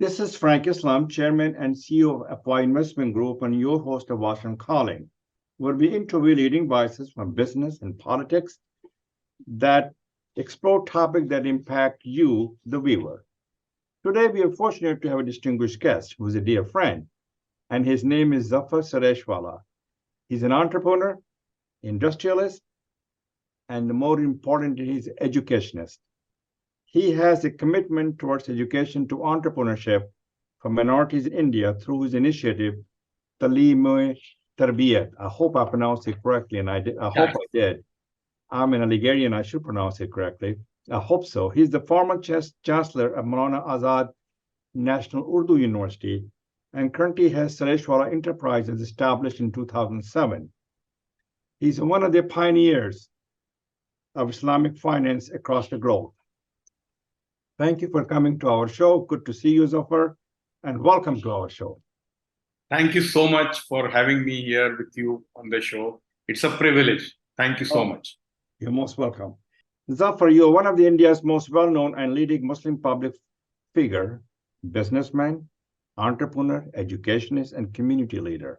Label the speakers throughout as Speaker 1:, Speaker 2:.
Speaker 1: This is Frank Islam, Chairman and CEO of FY Investment Group, and your host of Washington Calling, where we interview leading voices from business and politics that explore topics that impact you, the viewer. Today, we are fortunate to have a distinguished guest who is a dear friend, and his name is Zafar Sareshwala. He's an entrepreneur, industrialist, and more importantly, he's an educationist. He has a commitment towards education to entrepreneurship for minorities in India through his initiative, Talim Tarbiyat. I hope I pronounced it correctly, and I hope I did. I'm an Algerian, I should pronounce it correctly. I hope so. He's the former chancellor of Maulana Azad National Urdu University and currently has Sareshwala Enterprises established in 2007. He's one of the pioneers of Islamic finance across the globe. Thank you for coming to our show. Good to see you, Zafar, and welcome to our show.
Speaker 2: Thank you so much for having me here with you on the show. It's a privilege. Thank you so much.
Speaker 1: You're most welcome. Zafar, you're one of the India's most well-known and leading Muslim public figure, businessman, entrepreneur, educationist, and community leader.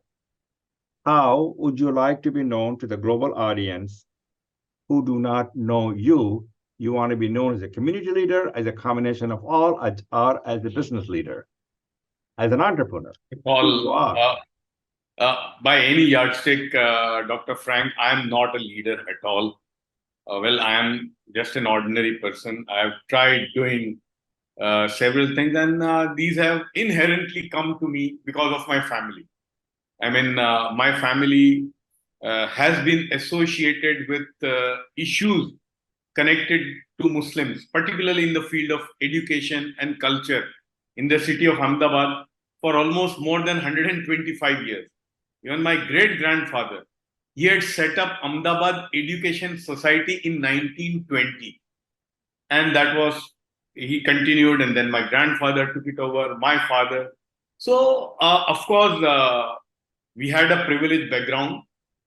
Speaker 1: How would you like to be known to the global audience who do not know you? You want to be known as a community leader, as a combination of all, or as a business leader, as an entrepreneur?
Speaker 2: By any yardstick, Dr. Frank, I am not a leader at all. I am just an ordinary person. I've tried doing several things, and these have inherently come to me because of my family. I mean, my family has been associated with issues connected to Muslims, particularly in the field of education and culture in the city of Ahmedabad for almost more than 125 years. Even my great-grandfather, he had set up Ahmedabad Education Society in 1920. And that was, he continued, and then my grandfather took it over, my father. So, of course, we had a privileged background.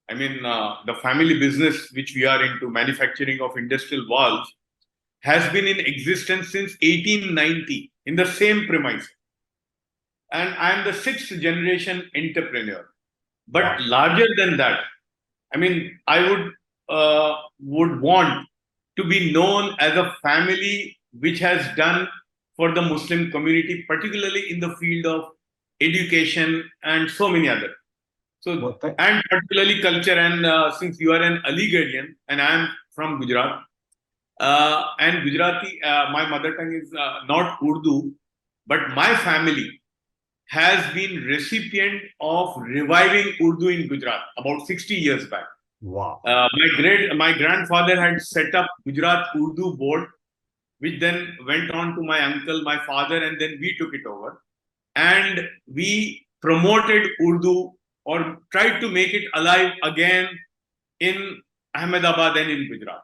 Speaker 2: I mean, the family business, which we are into, manufacturing of industrial valves, has been in existence since 1890 in the same premise. And I am the sixth generation entrepreneur. But larger than that, I mean, I would want to be known as a family which has done for the Muslim community, particularly in the field of education and so many other. So, and particularly culture, and since you are an Algerian and I am from Gujarat, and Gujarati, my mother tongue is not Urdu, but my family has been recipient of reviving Urdu in Gujarat about 60 years back.
Speaker 1: Wow.
Speaker 2: My grandfather had set up Gujarat Urdu board, which then went on to my uncle, my father, and then we took it over. And we promoted Urdu or tried to make it alive again in Ahmedabad and in Gujarat.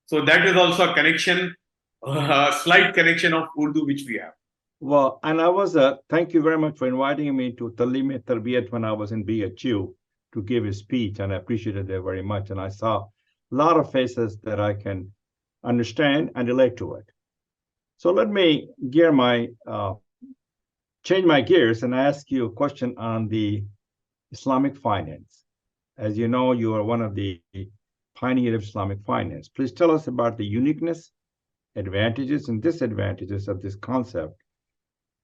Speaker 2: So that is also a connection, a slight connection of Urdu which we have.
Speaker 1: Well, and I was, thank you very much for inviting me to Talim Tarbiyat when I was in BHU to give a speech, and I appreciated that very much. And I saw a lot of faces that I can understand and relate to it. So let me change my gears and ask you a question on the Islamic finance. As you know, you are one of the pioneers of Islamic finance. Please tell us about the uniqueness, advantages, and disadvantages of this concept,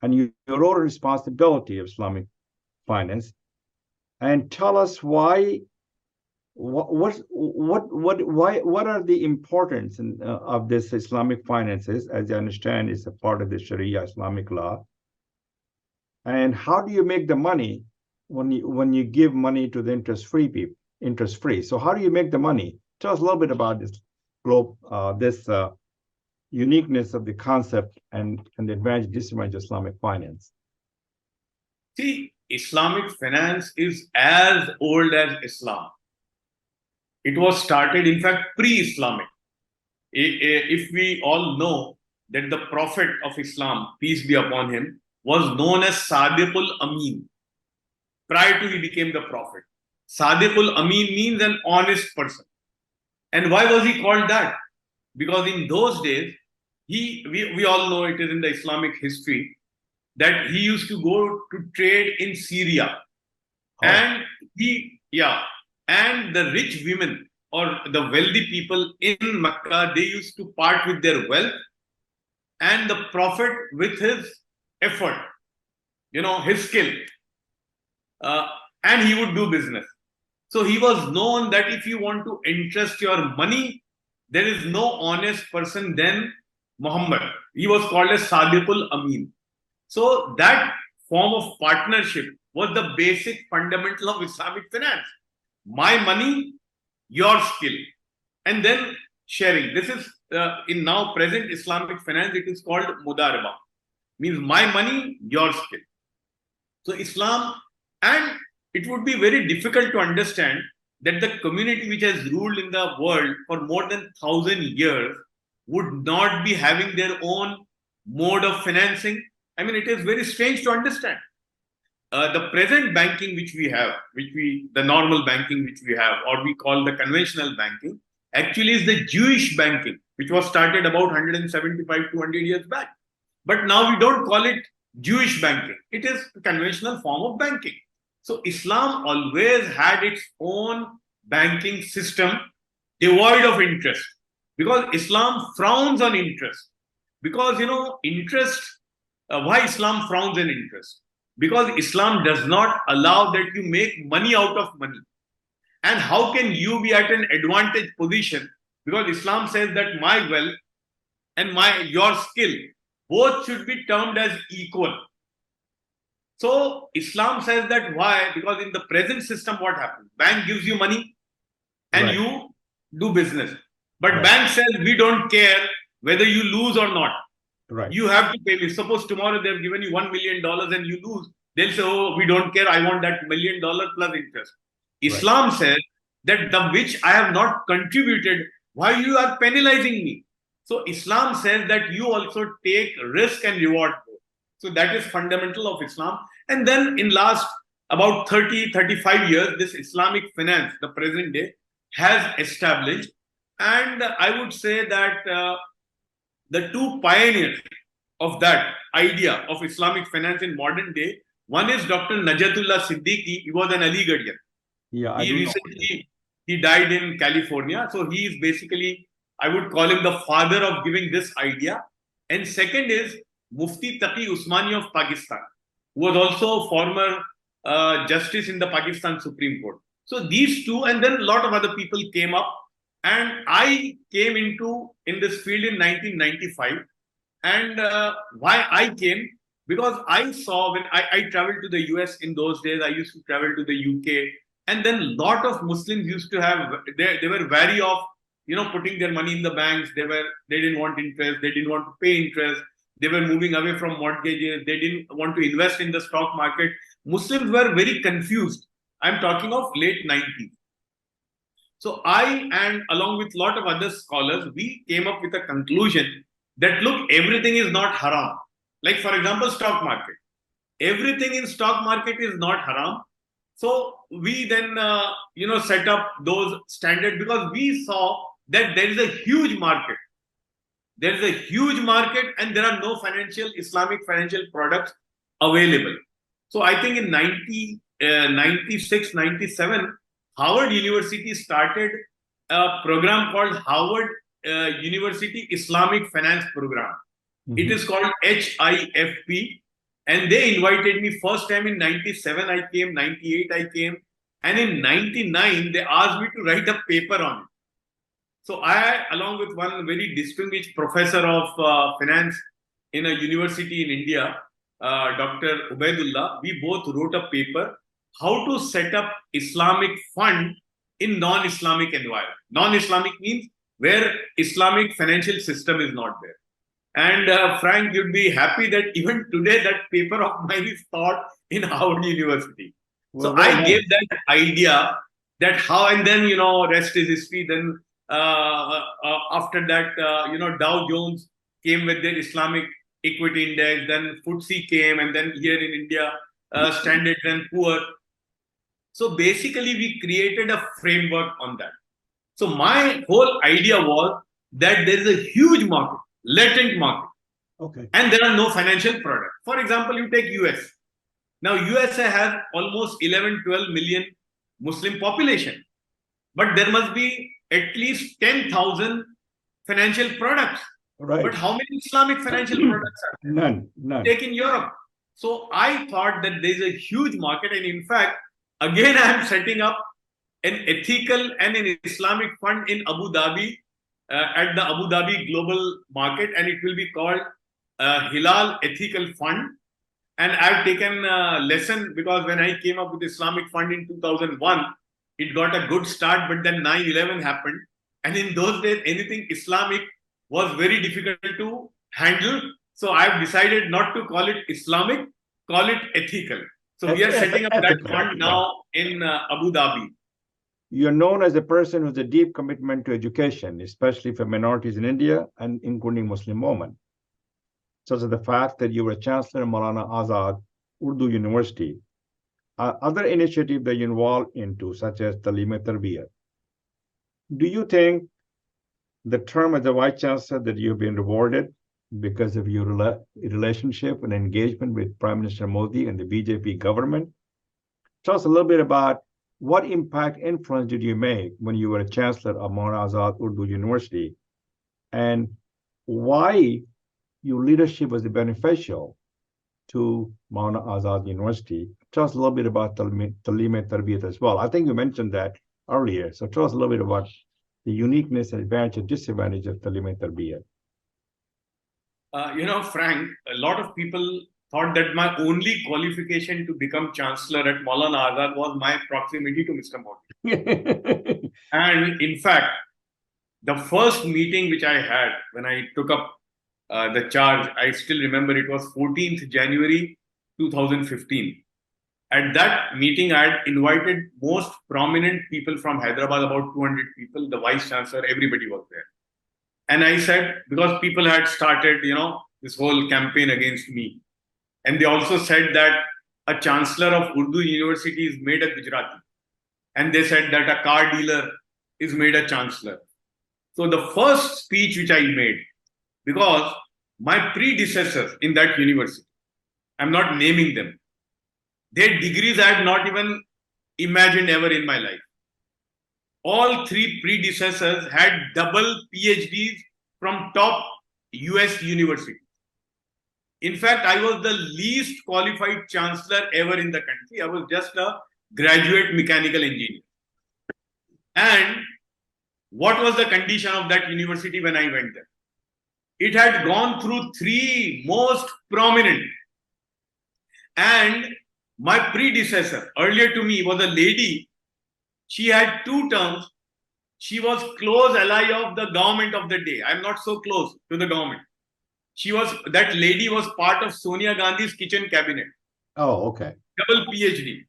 Speaker 1: and your role and responsibility of Islamic finance, and tell us why. What are the importance of this Islamic finances? As I understand, it's a part of the Sharia Islamic law. And how do you make the money when you give money to the interest-free people? Interest-free. So how do you make the money? Tell us a little bit about this uniqueness of the concept and the advantage, disadvantage of Islamic finance.
Speaker 2: See, Islamic finance is as old as Islam. It was started, in fact, pre-Islamic. If we all know that the Prophet of Islam, peace be upon him, was known as Sadiqul Amin prior to he became the Prophet. Sadiqul Amin means an honest person. And why was he called that? Because in those days, we all know it is in the Islamic history that he used to go to trade in Syria.
Speaker 1: Oh,
Speaker 2: And and the rich women or the wealthy people in Makkah, they used to part with their wealth and the Prophet with his effort, his skill, uh, and he would do business. So he was known that if you want to entrust your money, there is no honest person than Muhammad. He was called as Sadiqul Amin. So that form of partnership was the basic fundamental of Islamic finance. My money, your skill, and then sharing. This is in now present Islamic finance. It is called mudaraba. Means my money, your skill. So Islam, and it would be very difficult to understand that the community which has ruled in the world for more than 1,000 years would not be having their own mode of financing. I mean, it is very strange to understand. The present banking which we have, the normal banking which we have, or we call the conventional banking, actually is the Jewish banking, which was started about 175, 200 years back. But now we don't call it Jewish banking. It is a conventional form of banking. So Islam always had its own banking system devoid of interest, because Islam frowns on interest. Because, interest, why Islam frowns on interest? Because Islam does not allow that you make money out of money. And how can you be at an advantage position? Because Islam says that my wealth and your skill both should be termed as equal. So Islam says that why? Because in the present system, what happens? Bank gives you money and
Speaker 1: right,
Speaker 2: you do business. But
Speaker 1: right,
Speaker 2: bank says we don't care whether you lose or not.
Speaker 1: right,
Speaker 2: You have to pay me. Suppose tomorrow they've given you $1 million and you lose. They'll say, oh, we don't care. I want that $1 million plus interest.
Speaker 1: right,
Speaker 2: Islam says that the which I have not contributed, why you are penalizing me? So Islam says that you also take risk and reward. So that is fundamental of Islam. And then in last about 30, 35 years, this Islamic finance, the present day, has established. And I would say that the two pioneers of that idea of Islamic finance in modern day, one is Dr. Najatullah Siddiqui. He was an Aligarhian.
Speaker 1: yeah, I
Speaker 2: He
Speaker 1: do know.
Speaker 2: recently he died in California. So he is basically, I would call him the father of giving this idea. And second is Mufti Taqi Usmani of Pakistan, who was also former justice in the Pakistan Supreme Court. So these two, and then a lot of other people came up, and I came in this field in 1995. And why I came? Because I saw when I traveled to the US in those days, I used to travel to the UK, and then a lot of Muslims used to have they were wary of putting their money in the banks. They didn't want interest, they didn't want to pay interest, they were moving away from mortgages, they didn't want to invest in the stock market. Muslims were very confused. I'm talking of late 90s. So I, and along with a lot of other scholars, we came up with a conclusion that look, everything is not haram. Like for example, stock market. Everything in stock market is not haram. So we then set up those standards, because we saw that there is a huge market. There is a huge market and there are no Islamic financial products available. So I think in 96, 97, Harvard University started a program called Harvard University Islamic Finance Program.
Speaker 1: Mhm.
Speaker 2: It is called HIFP. And they invited me first time in 97, I came, 98, I came. And in 99, they asked me to write a paper on it. So I, along with one very distinguished professor of finance in a university in India, Dr. Ubaidullah, we both wrote a paper, how to set up Islamic fund in non-Islamic environment. Non-Islamic means where Islamic financial system is not there. And Frank, you'd be happy that even today that paper of mine is taught in Harvard University.
Speaker 1: Well,
Speaker 2: So
Speaker 1: well
Speaker 2: I
Speaker 1: done.
Speaker 2: gave that idea that how, and then, rest is history. Then after that, Dow Jones came with their Islamic equity index, then FTSE came, and then here in India, Standard and Poor. So basically, we created a framework on that. So my whole idea was that there is a huge market, latent market.
Speaker 1: Okay.
Speaker 2: And there are no financial products. For example, you take US. Now, USA has almost 11, 12 million Muslim population, but there must be at least 10,000 financial products.
Speaker 1: Right.
Speaker 2: But how many Islamic financial products are there?
Speaker 1: None.
Speaker 2: Take in Europe. So I thought that there's a huge market, and in fact, again, I am setting up an ethical and an Islamic fund in Abu Dhabi at the Abu Dhabi Global Market, and it will be called Hilal Ethical Fund. And I've taken a lesson because when I came up with Islamic Fund in 2001, it got a good start, but then 9/11 happened. And in those days, anything Islamic was very difficult to handle. So I've decided not to call it Islamic, call it ethical. So we are setting up that
Speaker 1: Ethical,
Speaker 2: fund
Speaker 1: yeah.
Speaker 2: now in Abu Dhabi.
Speaker 1: You're known as a person with a deep commitment to education, especially for minorities in India and including Muslim women, such as the fact that you were Chancellor of Maulana Azad Urdu University. Other initiatives that you're involved into, such as Talim-e-Tarbiyat. Do you think the term as a Vice Chancellor that you've been rewarded because of your relationship and engagement with Prime Minister Modi and the BJP government? Tell us a little bit about what impact, influence did you make when you were a Chancellor of Maulana Azad Urdu University, and why your leadership was beneficial to Maulana Azad University? Tell us a little bit about Talim-e-Tarbiyat as well. I think you mentioned that earlier. So tell us a little bit about the uniqueness, advantage, and disadvantage of Talim-e-Tarbiyat.
Speaker 2: Frank, a lot of people thought that my only qualification to become Chancellor at Maulana Azad was my proximity to Mr. Modi. And in fact, the first meeting which I had when I took up the charge, I still remember it was 14th January 2015. At that meeting, I had invited most prominent people from Hyderabad, about 200 people, the Vice Chancellor, everybody was there. And I said, because people had started, this whole campaign against me. And they also said that a Chancellor of Urdu University is made a Gujarati. And they said that a car dealer is made a Chancellor. So the first speech which I made, because my predecessors in that university, I'm not naming them, their degrees I had not even imagined ever in my life. All three predecessors had double PhDs from top US universities. In fact, I was the least qualified chancellor ever in the country. I was just a graduate mechanical engineer. And what was the condition of that university when I went there? It had gone through three most prominent. And my predecessor, earlier to me, was a lady. She had 2 terms. She was close ally of the government of the day. I'm not so close to the government. That lady was part of Sonia Gandhi's kitchen cabinet.
Speaker 1: Oh, okay.
Speaker 2: Double PhD.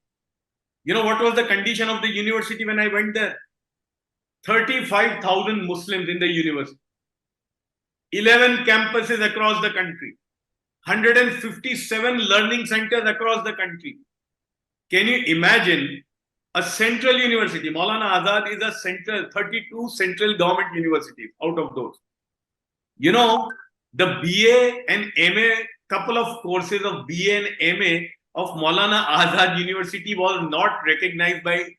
Speaker 2: You know what was the condition of the university when I went there? 35,000 Muslims in the university. 11 campuses across the country. 157 learning centers across the country. Can you imagine a central university? Maulana Azad is a central, 32 central government universities out of those. The BA and MA, couple of courses of BA and MA of Maulana Azad University was not recognized by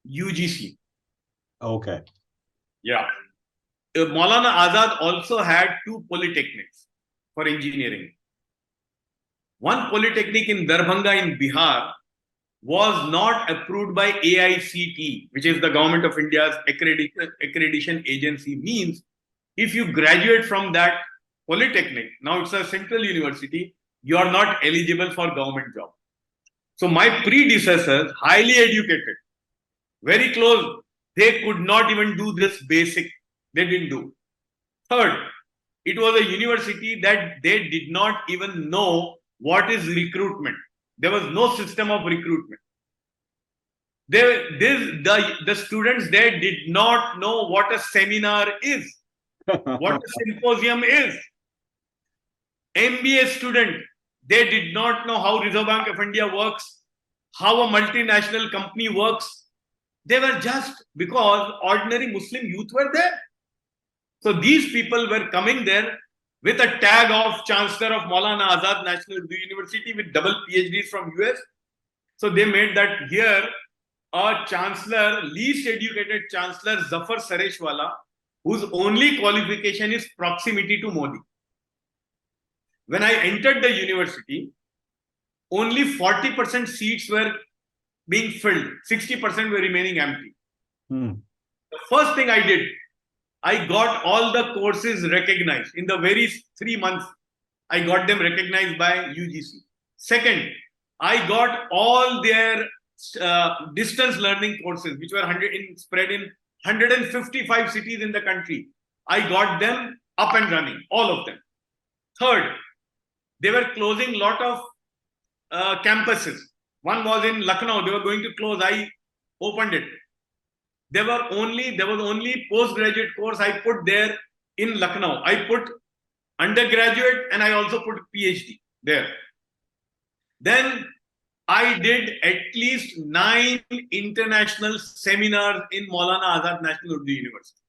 Speaker 2: UGC.
Speaker 1: Okay.
Speaker 2: Yeah. Maulana Azad also had 2 polytechnics for engineering. One polytechnic in Darbhanga in Bihar was not approved by AICT, which is the Government of India's accreditation agency. Means if you graduate from that polytechnic, now it's a central university, you are not eligible for government job. So my predecessors, highly educated, very close, they could not even do this basic. They didn't do. Third, it was a university that they did not even know what is recruitment. There was no system of recruitment. The students there did not know what a seminar is, what a symposium is. MBA student, they did not know how Reserve Bank of India works, how a multinational company works. They were just because ordinary Muslim youth were there. So these people were coming there with a tag of Chancellor of Maulana Azad National Urdu University with double PhDs from US. So they made that here a chancellor, least educated chancellor, Zafar Sareshwala, whose only qualification is proximity to Modi. When I entered the university, only 40% seats were being filled, 60% were remaining empty. The first thing I did, I got all the courses recognized. In the very 3 months, I got them recognized by UGC. Second, I got all their distance learning courses, which were spread in 155 cities in the country. I got them up and running, all of them. Third, they were closing a lot of campuses. One was in Lucknow, they were going to close. I opened it. There was only postgraduate course I put there in Lucknow. I put undergraduate and I also put PhD there. Then I did at least 9 international seminars in Maulana Azad National Urdu University.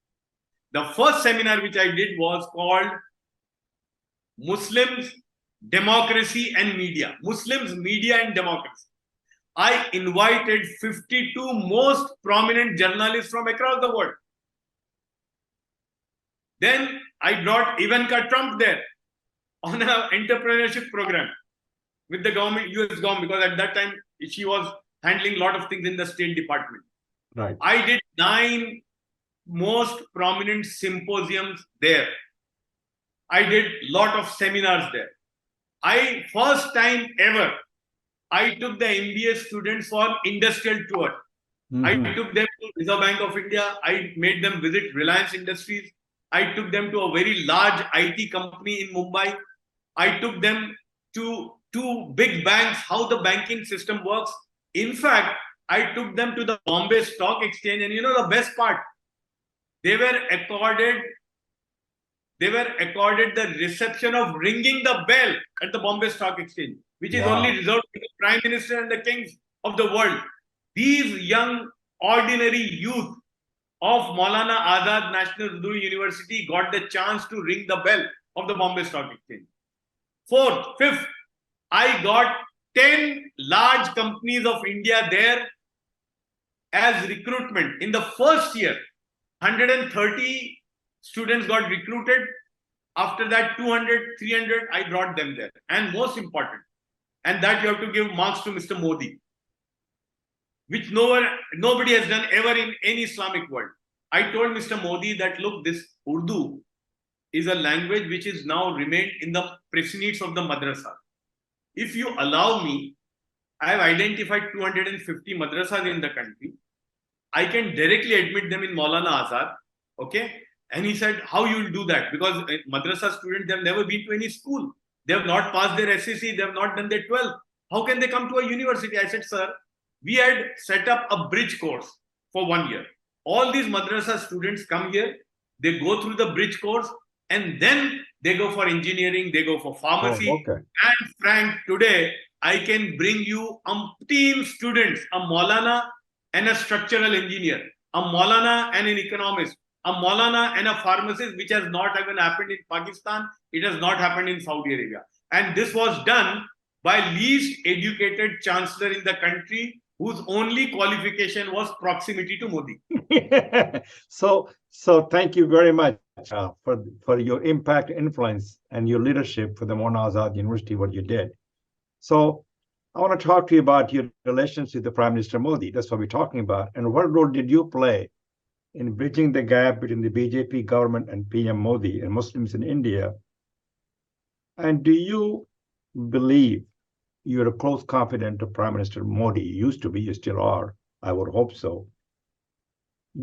Speaker 2: The first seminar which I did was called Muslims, Democracy and Media. Muslims, Media and Democracy. I invited 52 most prominent journalists from across the world. Then I brought Ivanka Trump there on an entrepreneurship program with the government, US government, because at that time she was handling a lot of things in the State Department.
Speaker 1: Right.
Speaker 2: I did 9 most prominent symposiums there. I did a lot of seminars there. First time ever, I took the MBA students for industrial tour. I took them to Reserve Bank of India. I made them visit Reliance Industries. I took them to a very large IT company in Mumbai. I took them to 2 big banks, how the banking system works. In fact, I took them to the Bombay Stock Exchange, and you know the best part, they were accorded the reception of ringing the bell at the Bombay Stock Exchange, which is only reserved to the Prime Minister and the kings of the world. These young, ordinary youth of Maulana Azad National Urdu University got the chance to ring the bell of the Bombay Stock Exchange. Fourth, fifth, I got 10 large companies of India there as recruitment. In the first year, 130 students got recruited. After that, 200, 300, I brought them there. And most important, and that you have to give marks to Mr. Modi, which nobody has done ever in any Islamic world. I told Mr. Modi that, look, this Urdu is a language which is now remained in the precincts of the madrasa. If you allow me, I have identified 250 madrasas in the country. I can directly admit them in Maulana Azad. Okay. And he said, how you will do that? Because madrasa students, they have never been to any school. They have not passed their SSC. They have not done their 12th. How can they come to a university? I said, sir, we had set up a bridge course for 1 year. All these madrasa students come here. They go through the bridge course and then they go for engineering. They go for pharmacy.
Speaker 1: Okay.
Speaker 2: And Frank, today, I can bring you umpteen students, a Maulana and a structural engineer, a Maulana and an economist, a Maulana and a pharmacist, which has not even happened in Pakistan. It has not happened in Saudi Arabia. And this was done by least educated chancellor in the country, whose only qualification was proximity to Modi.
Speaker 1: So thank you very much for your impact, influence, and your leadership for the Maulana Azad University, what you did. So I want to talk to you about your relationship with the Prime Minister Modi. That's what we're talking about. And what role did you play in bridging the gap between the BJP government and PM Modi and Muslims in India? And do you believe you're a close confidant of Prime Minister Modi? You used to be, you still are. I would hope so.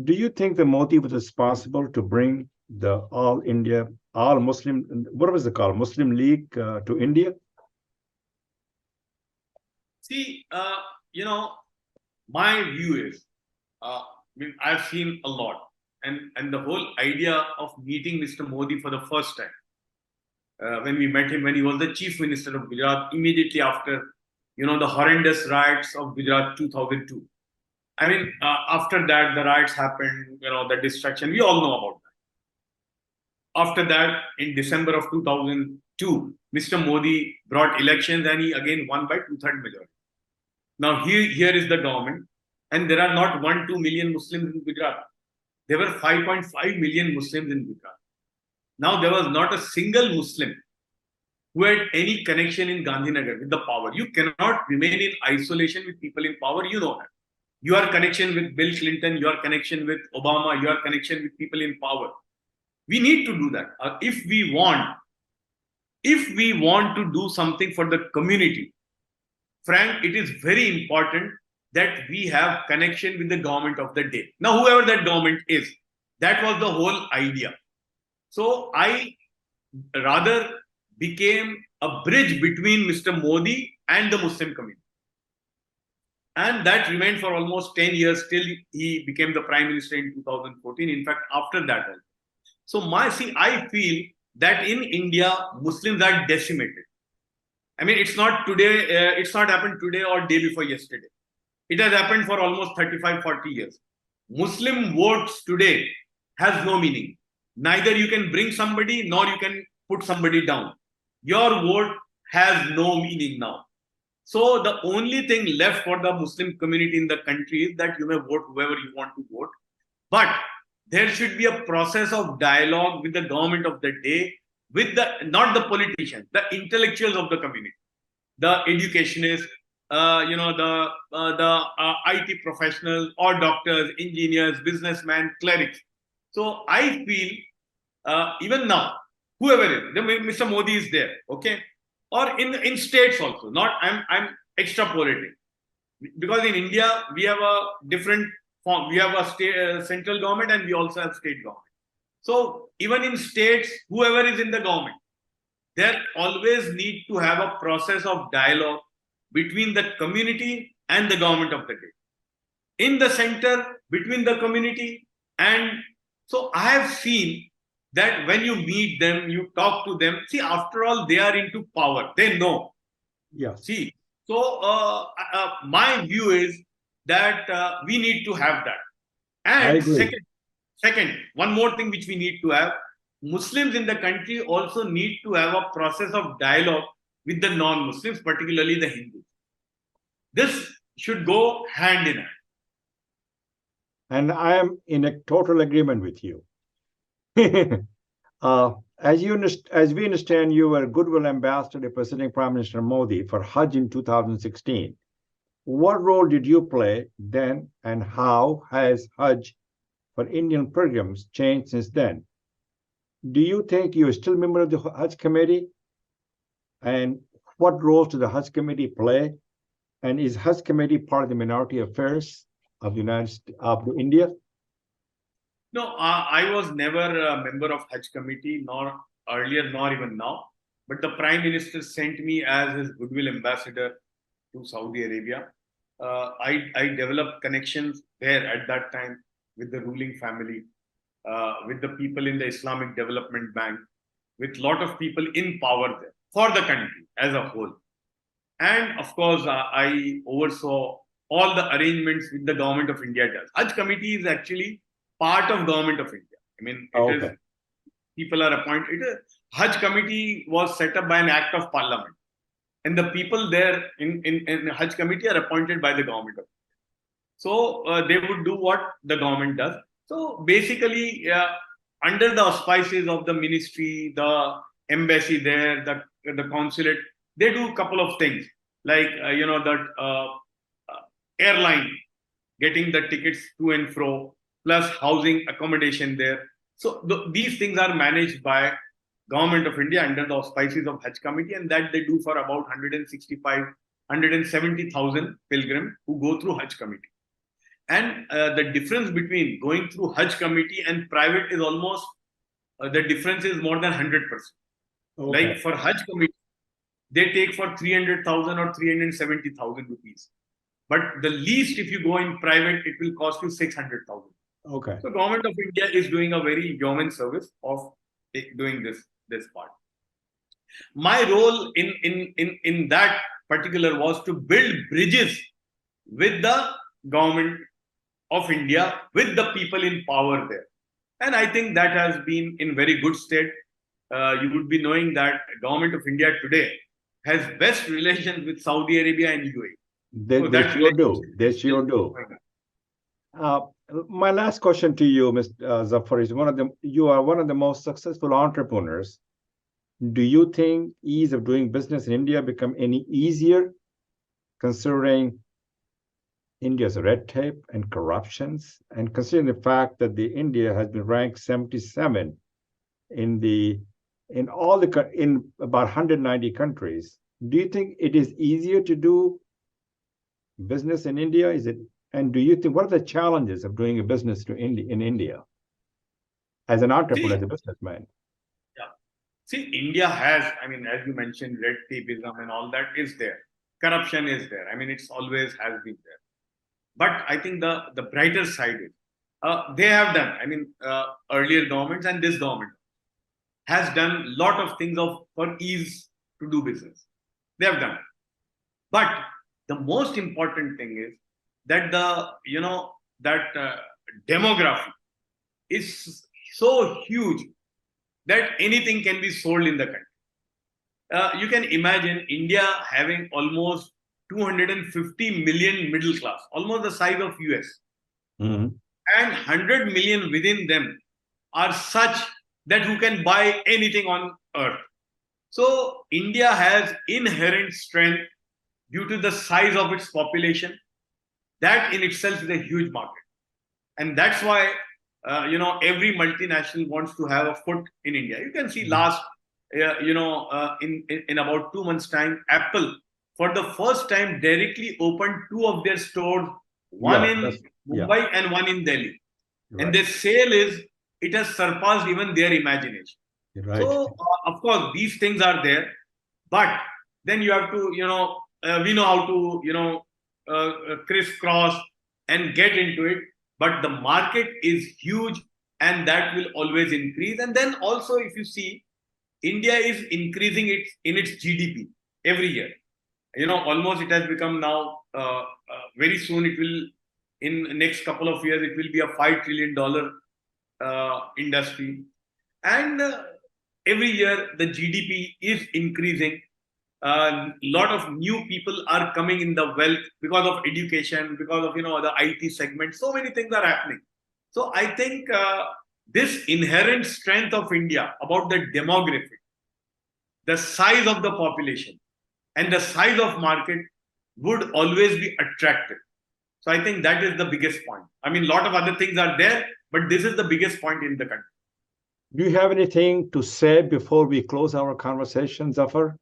Speaker 1: Do you think that Modi was responsible to bring the all Muslim, what was it called, Muslim League to India?
Speaker 2: See, my view is, I've seen a lot, and the whole idea of meeting Mr. Modi for the first time, when we met him, when he was the chief minister of Gujarat, immediately after, the horrendous riots of Gujarat 2002. After that, the riots happened, the destruction, we all know about After that, in December of 2002, Mr. Modi brought elections and he again won by two-thirds majority. Now here is the government, and there are not 1-2 million Muslims in Gujarat. There were 5.5 million Muslims in Gujarat. Now there was not a single Muslim who had any connection in Gandhinagar with the power. You cannot remain in isolation with people in power. You know that. Your connection with Bill Clinton, your connection with Obama, your connection with people in power. We need to do that. If we want to do something for the community, Frank, it is very important that we have connection with the government of the day. Now, whoever that government is, that was the whole idea. So I rather became a bridge between Mr. Modi and the Muslim community. And that remained for almost 10 years till he became the prime minister in 2014. In fact, after that. So I feel that in India, Muslims are decimated. I mean, it's not today, it's not happened today or day before yesterday. It has happened for almost 35, 40 years. Muslim votes today has no meaning. Neither you can bring somebody nor you can put somebody down. Your vote has no meaning now. So the only thing left for the Muslim community in the country is that you may vote whoever you want to vote. But there should be a process of dialogue with the government of the day, with not the politicians, the intellectuals of the community, the educationists, the IT professionals or doctors, engineers, businessmen, clerics. So I feel even now, whoever is, Mr. Modi is there, okay, or in states also. Not I'm extrapolating, because in India we have a different form. We have a state central government and we also have state government. So even in states, whoever is in the government, there always need to have a process of dialogue between the community and the government of the day. In the center, between the community and so I have seen that when you meet them, you talk to them. See, after all, they are into power. They know.
Speaker 1: Yeah.
Speaker 2: See, so my view is that we need to have that. And second, one more thing which we need to have, Muslims in the country also need to have a process of dialogue with the non-Muslims, particularly the Hindus. This should go hand in hand.
Speaker 1: And I am in a total agreement with you. As we understand, you were a goodwill ambassador representing Prime Minister Modi for Hajj in 2016. What role did you play then, and how has Hajj for Indian pilgrims changed since then? Do you think you're still a member of the Hajj committee? And what roles does the Hajj committee play? And is Hajj committee part of the minority affairs of India?
Speaker 2: No, I was never a member of Hajj committee, nor earlier, nor even now. But the Prime Minister sent me as his goodwill ambassador to Saudi Arabia. I developed connections there at that time with the ruling family, with the people in the Islamic Development Bank, with a lot of people in power there for the country as a whole. And of course, I oversaw all the arrangements with the government of India does. Hajj committee is actually part of government of India. I mean, it is, people are appointed. Hajj committee was set up by an act of parliament. And the people there in Hajj committee are appointed by the government of India. So they would do what the government does. So basically, under the auspices of the ministry, the embassy there, the consulate, they do a couple of things like, airline, getting the tickets to and fro, plus housing, accommodation there. So these things are managed by Government of India under the auspices of Hajj committee, and that they do for about 170,000 pilgrims who go through Hajj committee. And the difference between going through Hajj committee and private is almost, the difference is more than 100%. Okay. Like for Hajj committee, they take for 300,000 or 370,000 rupees. But the least, if you go in private, it will cost you 600,000.
Speaker 1: Okay.
Speaker 2: So Government of India is doing a very yeoman service of doing this part. My role in that particular was to build bridges with the Government of India, with the people in power there. And I think that has been in very good state. You would be knowing that government of India today has best relations with Saudi Arabia and UAE. So
Speaker 1: They
Speaker 2: that
Speaker 1: sure do.
Speaker 2: relationship
Speaker 1: They
Speaker 2: is still
Speaker 1: sure do.
Speaker 2: going on.
Speaker 1: Uh, my last question to you, Mr. Zafar, is you are one of the most successful entrepreneurs. Do you think ease of doing business in India become any easier considering India's red tape and corruptions, and considering the fact that the India has been ranked 77 in the in about 190 countries? Do you think it is easier to do business in India? Is it? And do you think what are the challenges of doing a business in India as an entrepreneur,
Speaker 2: See,
Speaker 1: as a businessman?
Speaker 2: yeah. See, India has, I mean, as you mentioned, red tapeism and all that is there. Corruption is there. I mean, it's always has been there. But I think the brighter side is they have done. I mean, earlier governments and this government has done a lot of things for ease to do business. They have done. But the most important thing is that that demography is so huge that anything can be sold in the country. You can imagine India having almost 250 million middle class, almost the size of US,
Speaker 1: Mhm.
Speaker 2: and 100 million within them are such that who can buy anything on earth. So India has inherent strength due to the size of its population. That in itself is a huge market, and that's why every multinational wants to have a foot in India. You can see last in about 2 months' time, Apple for the first time directly opened two of their stores, one
Speaker 1: Yeah,
Speaker 2: in
Speaker 1: yeah,
Speaker 2: Mumbai and one in Delhi, and
Speaker 1: right,
Speaker 2: their sale is it has surpassed even their imagination.
Speaker 1: right.
Speaker 2: So of course these things are there, but then you have to we know how to crisscross and get into it, but the market is huge and that will always increase. And then also if you see, India is increasing its GDP every year. Almost it has become now very soon it will, in next couple of years it will be a $5 trillion industry. And every year the GDP is increasing. A lot of new people are coming in the wealth because of education, because of the IT segment. So many things are happening. So I think this inherent strength of India about the demographic, the size of the population, and the size of market would always be attractive. So I think that is the biggest point. I mean, a lot of other things are there, but this is the biggest point in the country.
Speaker 1: Do you have anything to say before we close our conversation, Zafar?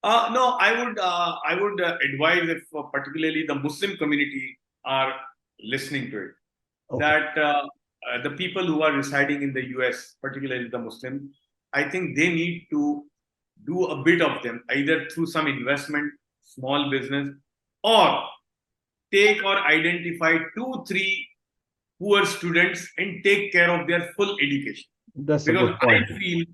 Speaker 2: No, I would advise if particularly the Muslim community are listening to it,
Speaker 1: Okay.
Speaker 2: that the people who are residing in the US, particularly the Muslim, I think they need to do a bit of them, either through some investment, small business, or take or identify 2, 3 poor students and take care of their full education.
Speaker 1: That's a
Speaker 2: Because
Speaker 1: good point.
Speaker 2: I feel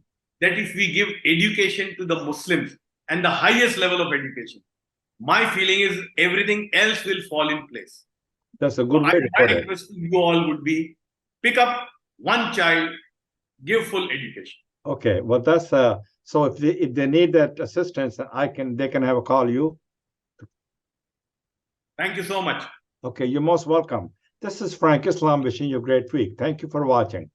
Speaker 2: that if we give education to the Muslims and the highest level of education, my feeling is everything else will fall in place.
Speaker 1: That's a
Speaker 2: So
Speaker 1: good way to
Speaker 2: my
Speaker 1: put it.
Speaker 2: request to you all would be pick up one child, give full education.
Speaker 1: Okay, well, that's so if they need that assistance, they can have a call you.
Speaker 2: Thank you so much.
Speaker 1: Okay, you're most welcome. This is Frank Islam wishing you a great week. Thank you for watching.